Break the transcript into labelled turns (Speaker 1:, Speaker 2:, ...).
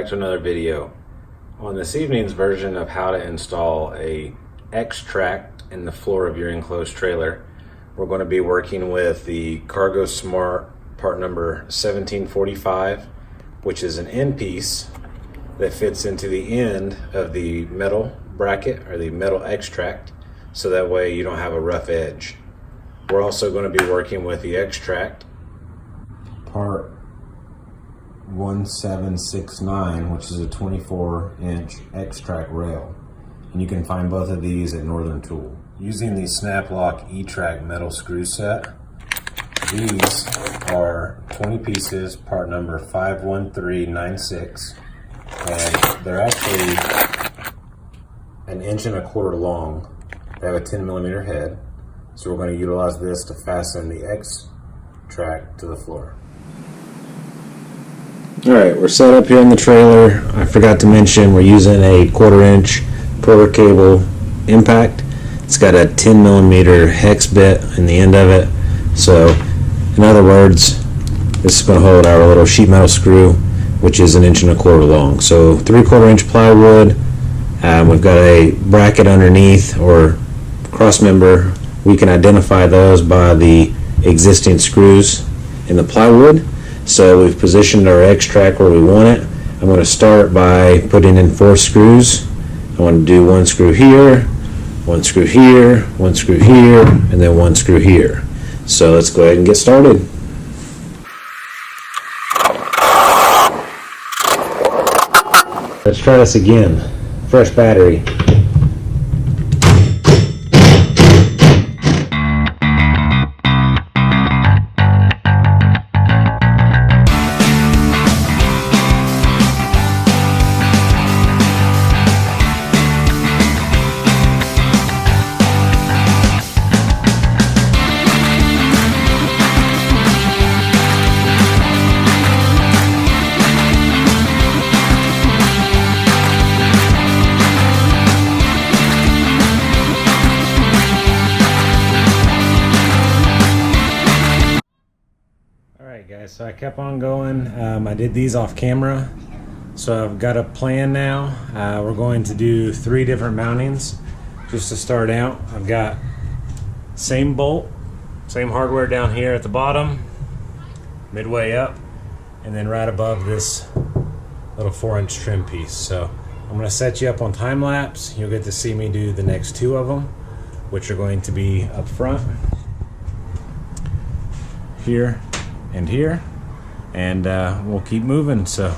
Speaker 1: to another video. On this evening's version of how to install a X-Tract in the floor of your enclosed trailer, we're going to be working with the Cargo Smart part number 1745, which is an end piece that fits into the end of the metal bracket or the metal X-Tract, so that way you don't have a rough edge. We're also going to be working with the X-Tract part 1769, which is a 24-inch X-Tract rail, and you can find both of these at Northern Tool. Using the Snap-Lock E-Track metal screw set, these are 20 pieces, part number 51396, and they're actually 1.25 inches long. They have a 10mm head, so we're going to utilize this to fasten the X-Tract to the floor. Alright, we're set up here in the trailer. I forgot to mention we're using a 1/4 inch Porter cable impact. It's got a 10mm hex bit in the end of it. So, in other words, this is going to hold our little sheet metal screw, which is 1.25 inches long. So 3/4 inch plywood. We've got a bracket underneath or cross member. We can identify those by the existing screws in the plywood. So we've positioned our X-Tract where we want it. I'm going to start by putting in 4 screws. I want to do 1 screw here, 1 screw here, 1 screw here, and then 1 screw here. So let's go ahead and get started. Let's try this again. Fresh battery. Guys, so I kept on going. I did these off camera, so I've got a plan now. We're going to do 3 different mountings just to start out. I've got same bolt, same hardware down here at the bottom, midway up, and then right above this little 4-inch trim piece. So I'm going to set you up on time lapse. You'll get to see me do the next 2 of them, which are going to be up front here and here, and we'll keep moving. So